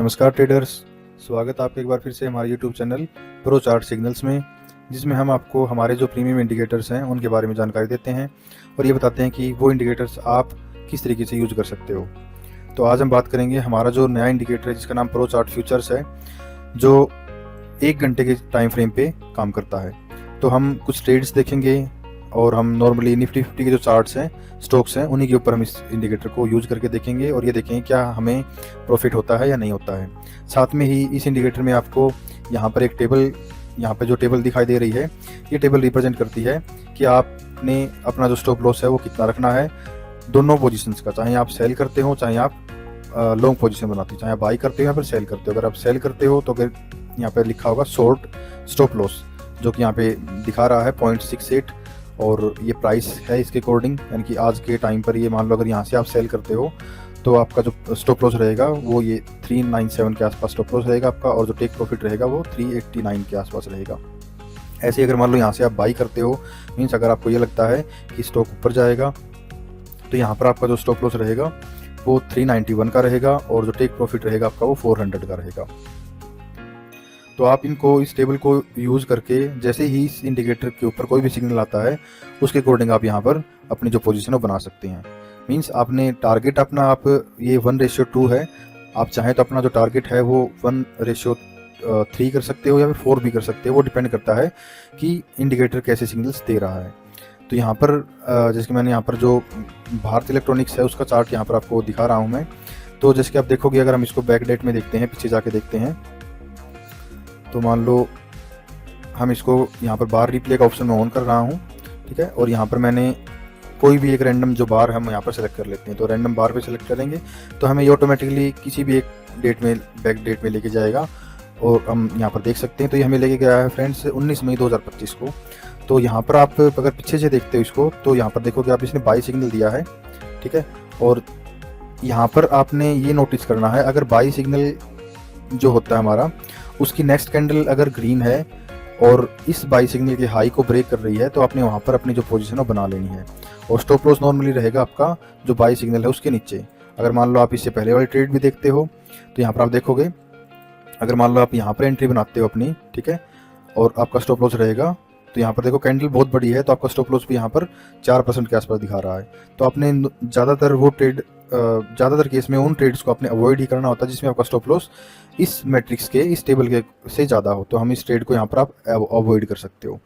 नमस्कार ट्रेडर्स, स्वागत है आपका एक बार फिर से हमारे YouTube channel pro chart signals में, जिसमें हम आपको हमारे जो प्रीमियम इंडिकेटर्स हैं उनके बारे में जानकारी देते हैं और ये बताते हैं कि वो इंडिकेटर्स आप किस तरीके से यूज कर सकते हो। तो आज हम बात करेंगे हमारा जो नया इंडिकेटर है जिसका नाम प्रो चार्ट फ्यूचर्स है, जो 1 घंटे के टाइम फ्रेम पे काम करता है। तो हम कुछ ट्रेड्स देखेंगे और हम नॉर्मली निफ्टी 50 के जो चार्ट्स हैं, स्टॉक्स हैं, उन्हीं के ऊपर हम इस इंडिकेटर को यूज करके देखेंगे और ये देखेंगे क्या हमें प्रॉफिट होता है या नहीं होता है। साथ में ही इस इंडिकेटर में आपको यहाँ पर एक टेबल, यहाँ पे जो टेबल दिखाई दे रही है, ये टेबल रिप्रेजेंट करती है कि आपने अपना जो स्टॉप लॉस है वो कितना रखना है दोनों पोजीशंस का, चाहे आप सेल करते हो चाहे आप लॉन्ग पोजीशन बनाते हो, चाहे आप बाई करते हो या फिर सेल करते हो। अगर आप सेल करते हो तो अगर यहाँ पे लिखा होगा शॉर्ट स्टॉप लॉस, जो कि यहाँ पे दिखा रहा है 0.68 और ये प्राइस है इसके अकॉर्डिंग, यानी कि आज के टाइम पर ये मान लो अगर यहाँ से आप सेल करते हो तो आपका जो स्टॉप लॉस रहेगा वो ये 397 के आसपास स्टॉप लॉस रहेगा आपका, और जो टेक प्रॉफिट रहेगा वो 389 के आसपास रहेगा। ऐसे ही अगर मान लो यहाँ से आप बाई करते हो, मीन्स अगर आपको ये लगता है कि स्टॉक ऊपर जाएगा तो यहाँ पर आपका जो स्टॉप लॉस रहेगा वो 391 का रहेगा और जो टेक प्रॉफिट रहेगा आपका वो 400 का रहेगा। तो आप इनको, इस टेबल को यूज़ करके जैसे ही इस इंडिकेटर के ऊपर कोई भी सिग्नल आता है उसके अकॉर्डिंग आप यहाँ पर अपनी जो पोजीशन है वो बना सकते हैं। मींस आपने टारगेट अपना, आप ये 1:2 है, आप चाहें तो अपना जो टारगेट है वो 1:3 कर सकते हो या फिर 4 भी कर सकते हो, वो डिपेंड करता है कि इंडिकेटर कैसे सिग्नल्स दे रहा है। तो यहाँ पर जैसे कि मैंने यहाँ पर जो भारत इलेक्ट्रॉनिक्स है उसका चार्ट यहाँ पर आपको दिखा रहा हूँ मैं। तो जैसे कि आप देखोगे, अगर हम इसको बैक डेट में देखते हैं, पीछे जाके देखते हैं, तो मान लो हम इसको यहाँ पर बार रिप्ले का ऑप्शन में ऑन कर रहा हूँ, ठीक है, और यहाँ पर मैंने कोई भी एक रैंडम जो बार हम यहाँ पर सेलेक्ट कर लेते हैं। तो रैंडम बार पे सेलेक्ट करेंगे तो हमें ये ऑटोमेटिकली किसी भी एक डेट में, बैक डेट में लेके जाएगा और हम यहाँ पर देख सकते हैं। तो ये हमें लेके गया है फ्रेंड्स 19 मई 2025 को। तो यहाँ पर आप अगर पीछे से देखते हो इसको तो यहाँ पर देखोगे आप, इसने बाई सिग्नल दिया है, ठीक है, और यहाँ पर आपने ये नोटिस करना है, अगर बाई सिग्नल जो होता है हमारा, उसकी नेक्स्ट कैंडल अगर ग्रीन है और इस बाई सिग्नल के हाई को ब्रेक कर रही है तो आपने वहाँ पर अपनी जो पोजीशन है बना लेनी है। और स्टॉप लॉस नॉर्मली रहेगा आपका जो बाई सिग्नल है उसके नीचे। अगर मान लो आप इससे पहले वाली ट्रेड भी देखते हो तो यहाँ पर आप देखोगे, अगर मान लो आप यहाँ पर एंट्री बनाते हो अपनी, ठीक है, और आपका स्टॉप लॉस रहेगा, तो यहाँ पर देखो कैंडल बहुत बड़ी है तो आपका स्टॉप लॉस भी यहाँ पर 4% के आसपास दिखा रहा है। तो आपने ज़्यादातर वो ट्रेड, ज़्यादातर केस में उन ट्रेड्स को आपने अवॉइड ही करना होता है जिसमें आपका स्टॉप लॉस इस मैट्रिक्स के, इस टेबल के से ज़्यादा हो। तो हम इस ट्रेड को यहाँ पर आप अवॉइड कर सकते हो,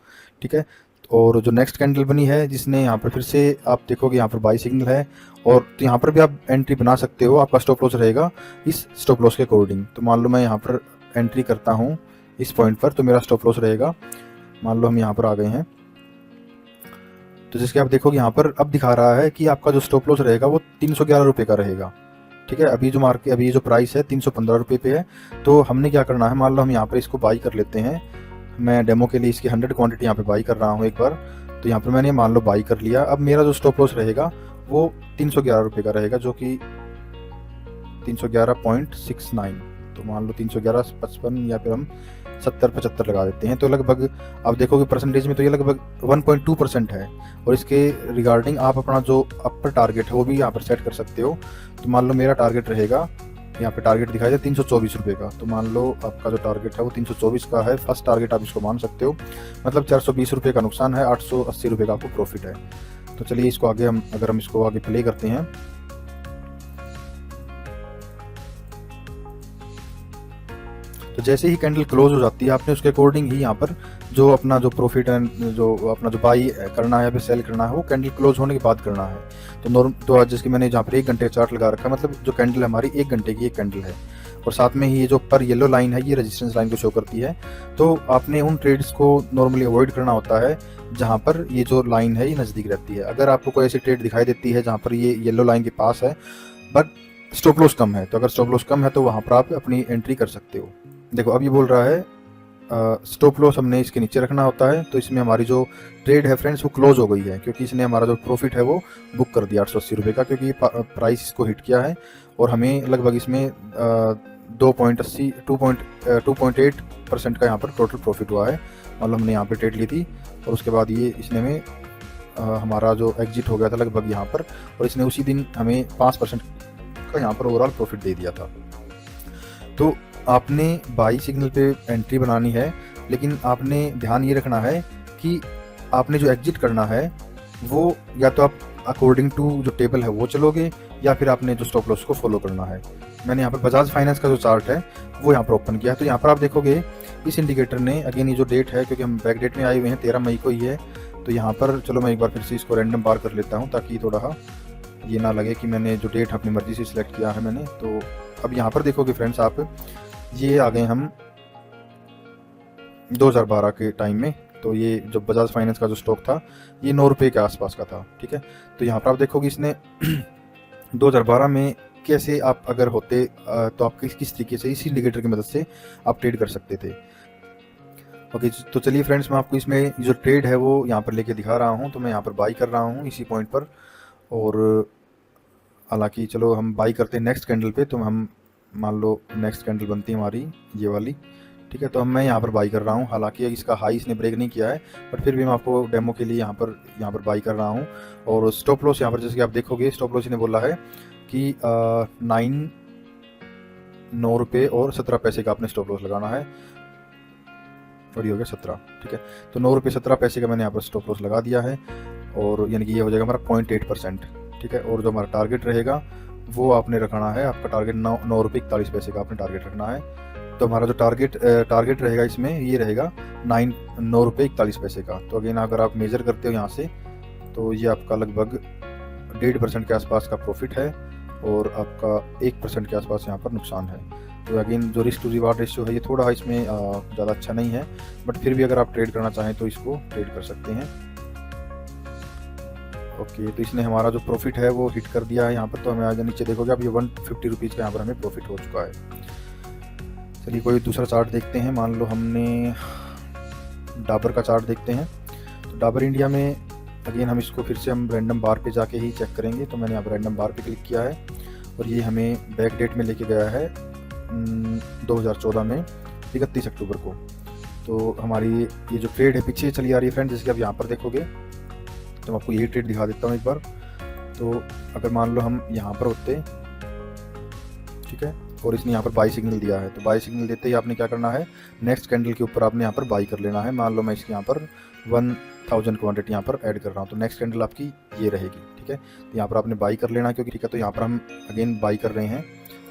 ठीक है। और जो नेक्स्ट कैंडल बनी है जिसने यहाँ पर फिर से आप देखोगे यहाँ पर बाई सिग्नल है, और तो यहाँ पर भी आप एंट्री बना सकते हो, आपका स्टॉप लॉस रहेगा इस स्टॉप लॉस के अकॉर्डिंग। तो मान लो मैं यहाँ पर एंट्री करता हूँ इस पॉइंट पर, तो मेरा स्टॉप लॉस रहेगा, मान लो हम यहाँ पर आ गए हैं, तो जिसके आप देखोगे यहाँ पर अब दिखा रहा है कि आपका जो स्टॉप लॉस रहेगा वो 311 रुपये का रहेगा, ठीक है। अभी जो प्राइस है 315 रुपये पे है। तो हमने क्या करना है, मान लो हम यहाँ पर इसको बाई कर लेते हैं। मैं डेमो के लिए इसकी 100 क्वांटिटी यहाँ पे बाई कर रहा हूँ एक बार। तो यहाँ पर मैंने मान लो बाई कर लिया। अब मेरा जो स्टॉप लॉस रहेगा वो 311 रुपये का रहेगा, जो कि 311.69। तो मान लो 311.55 या फिर हम 70-75 लगा देते हैं। तो लगभग आप देखोगे परसेंटेज में तो ये लगभग 1.2% है। और इसके रिगार्डिंग आप अपना जो अपर टारगेट है वो भी यहाँ पर सेट कर सकते हो। तो मान लो मेरा टारगेट रहेगा, यहाँ पे टारगेट दिखाई दे 324 रुपये का। तो मान लो आपका जो टारगेट है वो 324 का है, फर्स्ट टारगेट आप इसको मान सकते हो। मतलब 420 रुपये का नुकसान है, 880 रुपये का आपको प्रॉफिट है। तो चलिए इसको आगे हम, अगर हम इसको आगे प्ले करते हैं, तो जैसे ही कैंडल क्लोज हो जाती है आपने उसके अकॉर्डिंग ही यहाँ पर जो अपना जो प्रॉफिट है, जो अपना जो बाई करना है या फिर सेल करना है वो कैंडल क्लोज होने के बाद करना है। तो आज जैसे मैंने जहाँ पर 1 घंटे का चार्ट लगा रखा है, मतलब जो कैंडल है हमारी 1 घंटे की एक कैंडल है, और साथ में ही ये जो पर येलो लाइन है ये रेजिस्टेंस लाइन को शो करती है। तो आपने उन ट्रेड्स को नॉर्मली अवॉइड करना होता है जहाँ पर ये जो लाइन है ये नज़दीक रहती है। अगर आपको कोई ऐसी ट्रेड दिखाई देती है जहाँ पर ये येलो लाइन के पास है बट स्टॉप लॉस कम है, तो अगर स्टॉप लॉस कम है तो वहाँ पर आप अपनी एंट्री कर सकते हो। देखो अब ये बोल रहा है स्टॉप लॉस हमने इसके नीचे रखना होता है। तो इसमें हमारी जो ट्रेड है फ्रेंड्स वो क्लोज हो गई है, क्योंकि इसने हमारा जो प्रॉफिट है वो बुक कर दिया 880 रुपये का, क्योंकि प्राइस इसको हिट किया है और हमें लगभग इसमें 2.8% का यहाँ पर टोटल प्रॉफिट हुआ है। मतलब हमने यहाँ पर ट्रेड ली थी और उसके बाद ये इसने में हमारा जो एग्जिट हो गया था लगभग यहाँ पर, और इसने उसी दिन हमें 5% का यहाँ पर ओवरऑल प्रॉफिट दे दिया था। तो आपने बाई सिग्नल पे एंट्री बनानी है, लेकिन आपने ध्यान ये रखना है कि आपने जो एग्जिट करना है वो या तो आप अकॉर्डिंग टू जो टेबल है वो चलोगे, या फिर आपने जो स्टॉप लॉस को फॉलो करना है। मैंने यहाँ पर बजाज फाइनेंस का जो चार्ट है वो यहाँ पर ओपन किया है। तो यहाँ पर आप देखोगे इस इंडिकेटर ने, अगेन ये जो डेट है, क्योंकि हम बैक डेट में आए हुए हैं 13 मई को ही है, तो यहाँ पर चलो मैं एक बार फिर से इसको रैंडम बार कर लेता हूँ ताकि थोड़ा ये ना लगे कि मैंने जो डेट अपनी मर्जी से सिलेक्ट किया है मैंने। तो अब यहाँ पर देखोगे फ्रेंड्स आप, ये आ गए हम 2012 के टाइम में। तो ये जो बजाज फाइनेंस का जो स्टॉक था ये 9 रुपये के आसपास का था, ठीक है। तो यहाँ पर आप देखोगे इसने 2012 में कैसे आप अगर होते तो आप किस तरीके से इस इंडिकेटर की मदद से आप ट्रेड कर सकते थे। ओके, तो चलिए फ्रेंड्स, मैं आपको इसमें जो ट्रेड है वो यहाँ पर लेके दिखा रहा हूँ। तो मैं यहाँ पर बाई कर रहा हूँ इसी पॉइंट पर, और हालांकि चलो हम बाई करते हैं नेक्स्ट कैंडल पे। तो हम मान लो नेक्स्ट कैंडल बनती है हमारी ये वाली, ठीक है। तो मैं यहाँ पर बाई कर रहा हूँ, हालांकि इसका हाई इसने ब्रेक नहीं किया है, बट फिर भी मैं आपको डेमो के लिए यहाँ पर बाई कर रहा हूँ। और स्टॉप लॉस यहाँ पर जैसे कि आप देखोगे, स्टॉप लॉस ने बोला है कि 9 रुपये और 17 पैसे का आपने स्टॉप लॉस लगाना है, और ये हो गया 17, ठीक है। तो 9 रुपये 17 पैसे का मैंने यहाँ पर स्टॉप लॉस लगा दिया है, और यानी कि ये हो जाएगा हमारा 0.8%, ठीक है। और जो हमारा टारगेट रहेगा वो आपने रखना है, आपका टारगेट 9 रुपये 41 पैसे का आपने टारगेट रखना है। तो हमारा जो टारगेट रहेगा इसमें ये रहेगा 9 रुपये 41 पैसे का। तो अगेन अगर आप मेजर करते हो यहाँ से, तो ये आपका लगभग 1.5% के आसपास का प्रॉफिट है, और आपका 1% के आसपास यहाँ पर नुकसान है। तो अगेन जो रिस्क टू रिवार्ड रेशियो है ये थोड़ा इसमें ज़्यादा अच्छा नहीं है, बट फिर भी अगर आप ट्रेड करना चाहें तो इसको ट्रेड कर सकते हैं। ओके, तो इसने हमारा जो प्रॉफिट है वो हिट कर दिया है यहाँ पर। तो हमें आगे नीचे देखोगे अब ये 150 रुपीज़ का यहाँ पर हमें प्रॉफिट हो चुका है। चलिए कोई दूसरा चार्ट देखते हैं। मान लो हमने डाबर का चार्ट देखते हैं। तो डाबर इंडिया में अगेन हम इसको फिर से हम रैंडम बार पे जाके ही चेक करेंगे। तो मैंने यहाँ पर रैंडम बार पे क्लिक किया है, और ये हमें बैक डेट में लेके गया है 2014 में 31 अक्टूबर को। तो हमारी ये जो ट्रेड है पीछे चली आ रही है फ्रेंड, जैसे कि आप यहाँ पर देखोगे। तो मैं आपको यही ट्रेड दिखा देता हूँ एक बार। तो अगर मान लो हम यहाँ पर होते, ठीक है, और इसने यहाँ पर बाई सिग्नल दिया है, तो बाई सिग्नल देते ही आपने क्या करना है, नेक्स्ट कैंडल के ऊपर आपने यहाँ पर बाई कर लेना है। मान लो मैं इसके यहाँ पर 1000 क्वांटिटी यहाँ पर ऐड कर रहा हूँ, तो नेक्स्ट कैंडल आपकी ये रहेगी, ठीक है। तो यहाँ पर आपने बाई कर लेना, क्योंकि ठीक है। तो यहाँ पर हम अगेन बाई कर रहे हैं,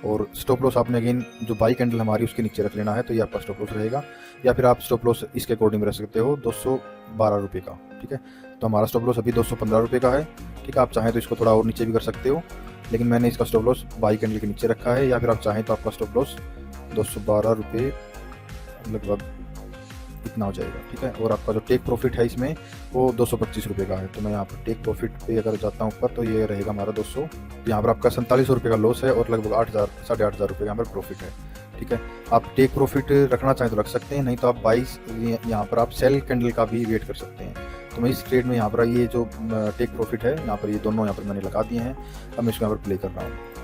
और स्टॉप लॉस आपने अगेन जो बाई कैंडल हमारी उसके नीचे रख लेना है। तो ये आपका स्टॉप लॉस रहेगा, या फिर आप स्टॉप लॉस इसके अकॉर्डिंग रख सकते हो 212 रुपये का, ठीक है। तो हमारा स्टॉप लॉस अभी 215 रुपये का है, ठीक है। आप चाहें तो इसको थोड़ा और नीचे भी कर सकते हो, लेकिन मैंने इसका स्टॉप लॉस बाई कैंडल के नीचे रखा है। या फिर आप चाहें तो आपका स्टॉप लॉस 212 रुपये लगभग इतना हो जाएगा, ठीक है। और आपका जो टेक प्रॉफिट है इसमें वो 225 रुपये का है। तो मैं यहाँ पर टेक प्रॉफिट पे अगर जाता हूँ ऊपर, तो ये रहेगा हमारा 200। यहाँ पर आपका 4700 रुपये का लॉस है, और लगभग 8,000 रुपये का यहाँ पर प्रॉफिट है, ठीक है। आप टेक प्रॉफिट रखना चाहें तो रख सकते हैं, नहीं तो आप बाइस यहाँ पर आप सेल कैंडल का भी वेट कर सकते हैं। तो मैं इस ट्रेड में यहाँ पर ये जो टेक प्रॉफिट है यहाँ पर ये दोनों यहाँ पर मैंने लगा दिए हैं। अब मैं इसको यहाँ पर प्ले कर रहा हूँ।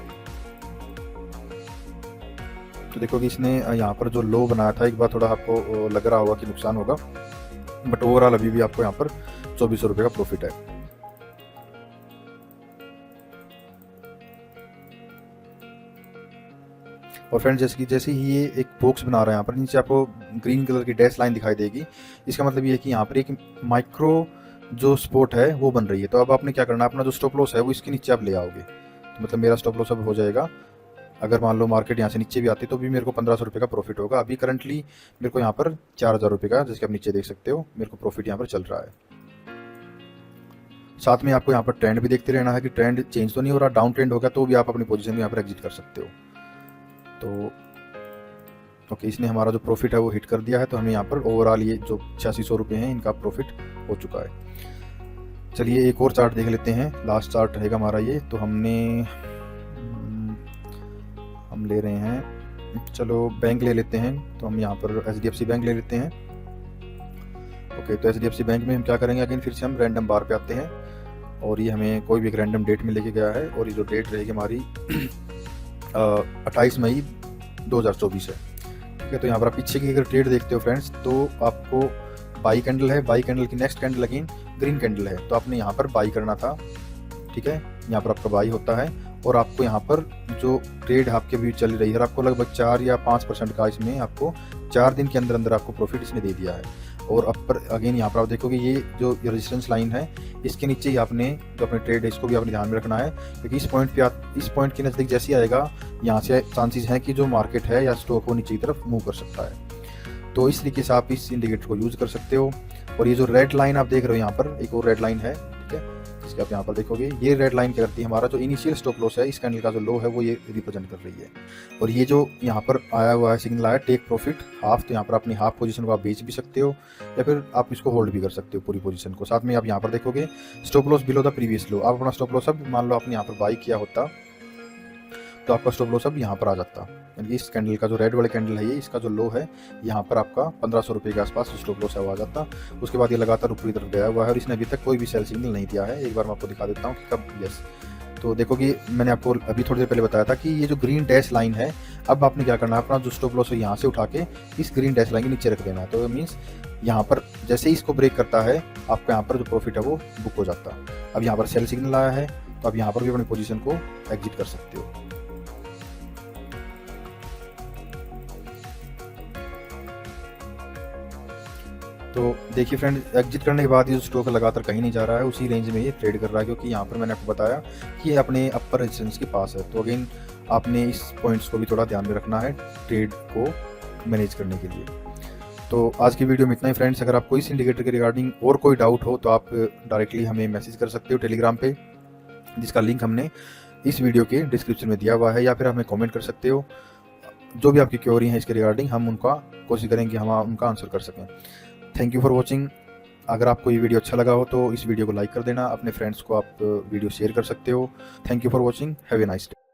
तो देखो कि इसने यहाँ पर जो लो बनाया था, एक बार थोड़ा आपको लग रहा होगा कि नुकसान होगा, बट ओवरऑल अभी भी आपको यहाँ पर 2400 रुपये का प्रॉफिट है। और फ्रेंड्स जैसे ही ये एक बॉक्स बना रहा है, यहाँ पर नीचे आपको ग्रीन कलर की डैश लाइन दिखाई देगी। इसका मतलब ये है कि यहाँ पर एक माइक्रो जो सपोर्ट है वो बन रही है। तो अब आपने क्या करना है, अपना जो स्टॉप लॉस है वो इसके नीचे आप ले आओगे। तो मतलब मेरा स्टॉप लॉस अब हो जाएगा, अगर मान लो मार्केट यहाँ से नीचे भी आती तो भी मेरे को 1500 रुपये का प्रॉफिट होगा। अभी करंटली मेरे को यहाँ पर 4000 रुपये का, जैसे कि आप नीचे देख सकते हो, मेरे को प्रॉफिट यहाँ पर चल रहा है। साथ में आपको यहाँ पर ट्रेंड भी देखते रहना है कि ट्रेंड चेंज तो नहीं हो रहा। डाउन ट्रेंड होगा तो भी आप अपनी पोजीशन में यहाँ पर एग्जिट कर सकते हो। तो ओके, इसने हमारा जो प्रॉफिट है वो हिट कर दिया है। तो हमें यहाँ पर ओवरऑल ये जो 8600 रुपये हैं इनका प्रॉफिट हो चुका है। चलिए एक और चार्ट देख लेते हैं, लास्ट चार्ट रहेगा हमारा ये। तो हम ले रहे हैं, चलो बैंक ले लेते हैं। तो हम यहाँ पर HDFC बैंक ले लेते हैं। ओके, तो HDFC बैंक में हम क्या करेंगे, अगेन फिर से हम रैंडम बार पे आते हैं, और ये हमें कोई भी एक रैंडम डेट में लेके गया है, और ये जो डेट रहेगी हमारी 28 मई 2024 है, ठीक है। तो यहाँ पर आप पीछे की अगर ट्रेड देखते हो फ्रेंड्स, तो आपको बाई कैंडल है, बाई कैंडल की next candle again green candle है, तो आपने यहाँ पर बाई करना था, ठीक है। यहाँ पर आपका बाई होता है, और आपको यहाँ पर जो ट्रेड आपके बीच चल रही है, आपको लगभग 4 या 5% का इसमें आपको 4 दिन के अंदर अंदर आपको प्रॉफिट इसने दे दिया है। और अपर अगेन यहाँ पर आप देखोगे ये जो रेजिस्टेंस लाइन है इसके नीचे ही आपने जो अपने ट्रेड है इसको भी आपने ध्यान में रखना है, क्योंकि इस पॉइंट के नज़दीक जैसे ही आएगा यहाँ से चांसेस हैं कि जो मार्केट है या स्टॉक वो नीचे की तरफ मूव कर सकता है। तो इस तरीके से आप इस इंडिकेटर को यूज़ कर सकते हो। और ये जो रेड लाइन आप देख रहे हो यहाँ पर एक और रेड लाइन है, ठीक है, जिसके आप यहाँ पर देखोगे ये रेड लाइन क्या करती है, हमारा जो इनिशियल स्टॉप लॉस है इस कैंडल का जो लो है वो ये रिप्रेजेंट कर रही है। और ये जो यहाँ पर आया हुआ है सिग्नल आया टेक प्रॉफिट हाफ, तो यहाँ पर अपनी हाफ पोजीशन को आप बेच भी सकते हो या फिर आप इसको होल्ड भी कर सकते हो पूरी पोजीशन को। साथ में आप यहाँ पर देखोगे stop loss below the previous लो, आप अपना स्टॉप लॉस अब मान लो आपने यहाँ पर बाई किया होता तो आपका स्टॉप लॉस अब यहाँ पर आ जाता। यानी इस कैंडल का जो रेड वाले कैंडल है ये इसका जो लो है यहाँ पर आपका 1500 रुपये के आसपास स्टॉप लॉस है वो आ जाता। उसके बाद ये लगातार ऊपरी तरफ गया हुआ है और इसने अभी तक कोई भी सेल सिग्नल नहीं दिया है। एक बार मैं आपको दिखा देता हूँ कि कब, यस, तो देखो कि मैंने आपको अभी थोड़ी देर पहले बताया था कि ये जो ग्रीन डैश लाइन है, अब आपने क्या करना है, अपना जो स्टॉप लॉस है यहाँ से उठा के इस ग्रीन डैश लाइन के नीचे रख देना है। तो मीन्स यहाँ पर जैसे ही इसको ब्रेक करता है आपका यहाँ पर जो प्रॉफिट है वो बुक हो जाता है। अब यहाँ पर सेल सिग्नल आया है तो आप यहाँ पर भी अपनी पोजीशन को एग्जिट कर सकते हो। तो देखिए फ्रेंड, एग्जिट करने के बाद ये स्टॉक लगातार कहीं नहीं जा रहा है, उसी रेंज में ये ट्रेड कर रहा है, क्योंकि यहाँ पर मैंने आपको बताया कि ये अपने अपर रेजिस्टेंस के पास है। तो अगेन आपने इस पॉइंट्स को भी थोड़ा ध्यान में रखना है ट्रेड को मैनेज करने के लिए। तो आज की वीडियो में इतना ही फ्रेंड्स। अगर आपको इस इंडिकेटर के रिगार्डिंग और कोई डाउट हो तो आप डायरेक्टली हमें मैसेज कर सकते हो टेलीग्राम पे, जिसका लिंक हमने इस वीडियो के डिस्क्रिप्शन में दिया हुआ है, या फिर हमें कमेंट कर सकते हो। जो भी आपकी क्वेरी है इसके रिगार्डिंग हम उनका कोशिश करेंगे हम उनका आंसर कर सकें। Thank you for watching. अगर आपको ये वीडियो अच्छा लगा हो तो इस वीडियो को लाइक कर देना, अपने फ्रेंड्स को आप वीडियो शेयर कर सकते हो। Thank you for watching, have a nice day.